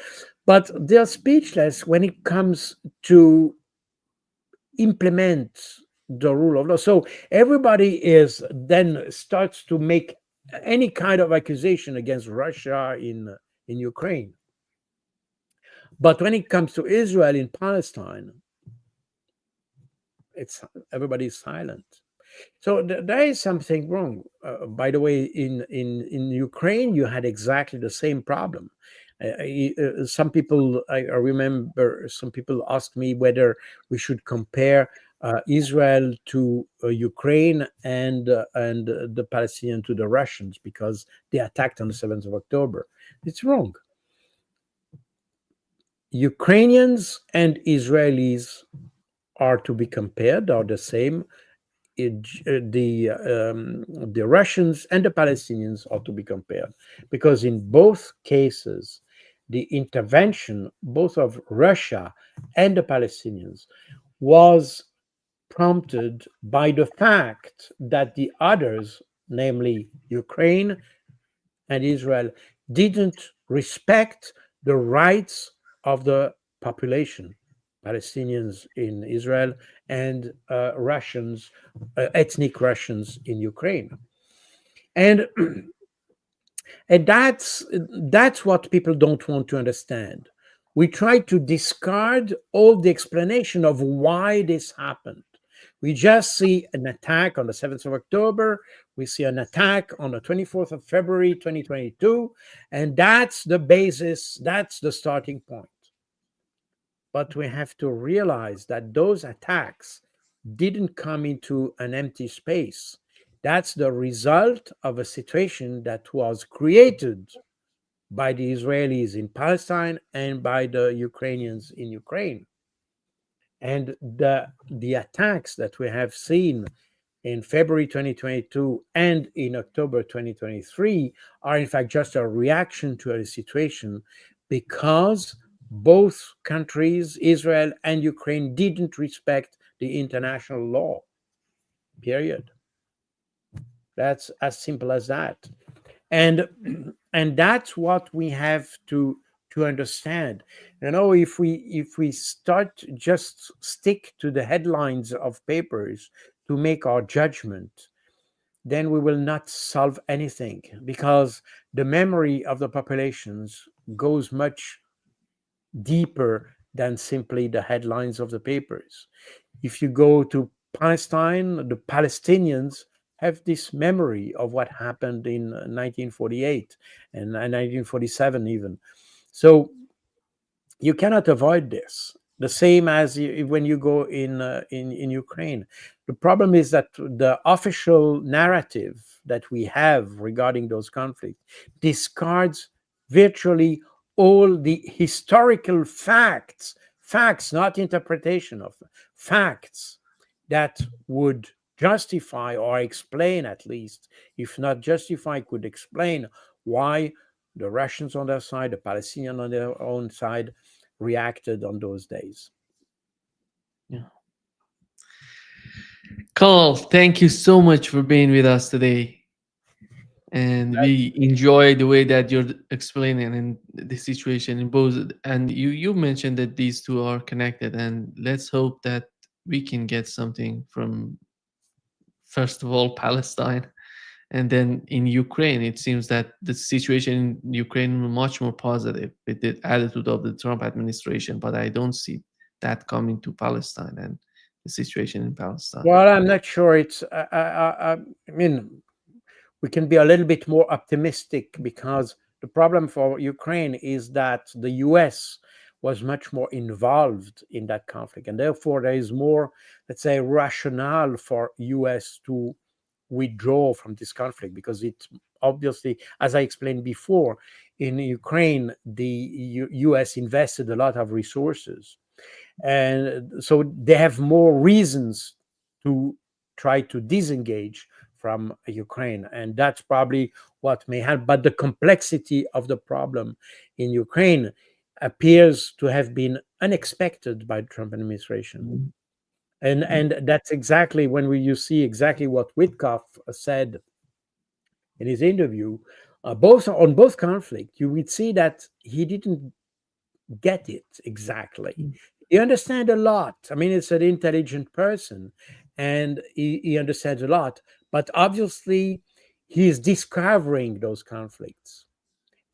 But they're speechless when it comes to implement the rule of law. So everybody is then starts to make any kind of accusation against Russia in Ukraine. But when it comes to Israel in Palestine, it's everybody's silent. So there is something wrong. By the way, in Ukraine, you had exactly the same problem. Some people, I remember, some people asked me whether we should compare Israel to Ukraine and the Palestinians to the Russians because they attacked on the 7th of October. It's wrong. Ukrainians and Israelis are to be compared, are the same the Russians and the Palestinians ought to be compared, because in both cases, the intervention both of Russia and the Palestinians was prompted by the fact that the others, namely Ukraine and Israel, didn't respect the rights of the population, Palestinians in Israel and Russians, ethnic Russians in Ukraine. And and that's what people don't want to understand. We try to discard all the explanation of why this happened. We just see an attack on the 7th of October. We see an attack on the 24th of February, 2022. And that's the basis, that's the starting point. But we have to realize that those attacks didn't come into an empty space. That's the result of a situation that was created by the Israelis in Palestine and by the Ukrainians in Ukraine. And the attacks that we have seen in February 2022 and in October 2023 are in fact just a reaction to a situation, because both countries, Israel and Ukraine, didn't respect the international law. Period. That's as simple as that. And and that's what we have to understand. If we start just stick to the headlines of papers to make our judgment, then we will not solve anything, because the memory of the populations goes much deeper than simply the headlines of the papers. If you go to Palestine, the Palestinians have this memory of what happened in 1948 and 1947 even. So you cannot avoid this. The same as when you go in Ukraine. The problem is that the official narrative that we have regarding those conflicts discards virtually all the historical facts, not interpretation of facts, that would justify or explain, at least, if not justify, could explain why the Russians on their side, the Palestinians on their own side, reacted on those days. Yeah. Carl, thank you so much for being with us today. And we enjoy the way that you're explaining and the situation in both. And you mentioned that these two are connected, and let's hope that we can get something from, first of all, Palestine, and then in Ukraine. It seems that the situation in Ukraine is much more positive with the attitude of the Trump administration, but I don't see that coming to Palestine and the situation in Palestine. Well, I'm not sure. I mean, we can be a little bit more optimistic, because the problem for Ukraine is that the US was much more involved in that conflict, and therefore there is more, let's say, rationale for US to withdraw from this conflict, because it obviously, as I explained before, in Ukraine, the US invested a lot of resources, and so they have more reasons to try to disengage from Ukraine, and that's probably what may help. But the complexity of the problem in Ukraine appears to have been unexpected by the Trump administration. And that's exactly when you see exactly what Witkoff said in his interview, both conflicts. You would see that he didn't get it exactly. He understands a lot. I mean, it's an intelligent person, and he understands a lot. But obviously, he is discovering those conflicts,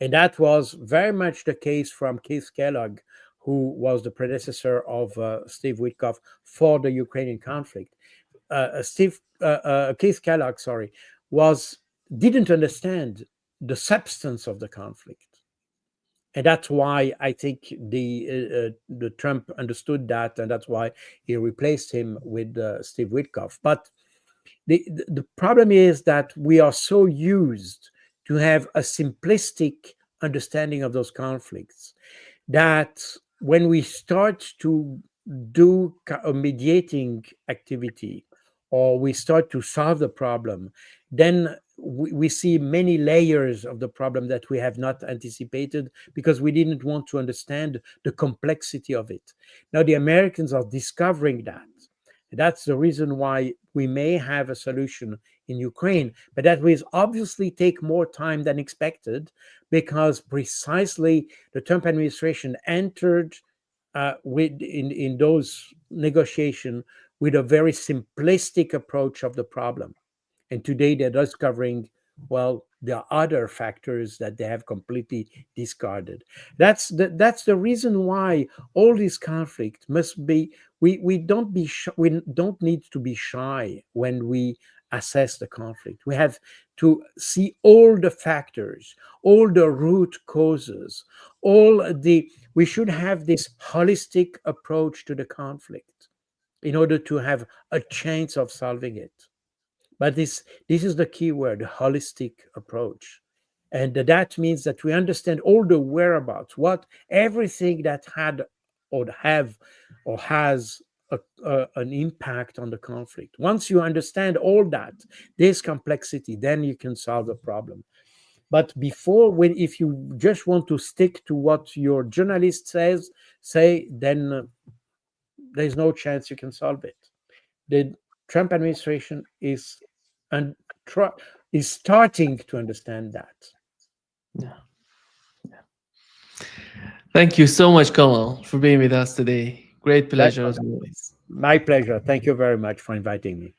and that was very much the case from Keith Kellogg, who was the predecessor of Steve Witkoff for the Ukrainian conflict. Keith Kellogg, sorry, didn't understand the substance of the conflict, and that's why I think the Trump understood that, and that's why he replaced him with Steve Witkoff. But the problem is that we are so used to have a simplistic understanding of those conflicts that when we start to do a mediating activity, or we start to solve the problem, then we see many layers of the problem that we have not anticipated because we didn't want to understand the complexity of it. Now the Americans are discovering that. That's the reason why we may have a solution in Ukraine, but that will obviously take more time than expected because precisely the Trump administration entered in those negotiations with a very simplistic approach of the problem. And today they're discovering, well, there are other factors that they have completely discarded. That's the reason why all this conflict must be. We don't need to be shy when we assess the conflict. We have to see all the factors, all the root causes, all the. We should have this holistic approach to the conflict in order to have a chance of solving it. But this is the key word, holistic approach. And that means that we understand all the whereabouts, what everything that had or have or has an impact on the conflict. Once you understand all that, this complexity, then you can solve the problem. But before, when if you just want to stick to what your journalist say, then there's no chance you can solve it. The Trump administration and is starting to understand that. Yeah. Thank you so much, Colonel, for being with us today. Great That pleasure as always. my pleasure. Thank you very much for inviting me.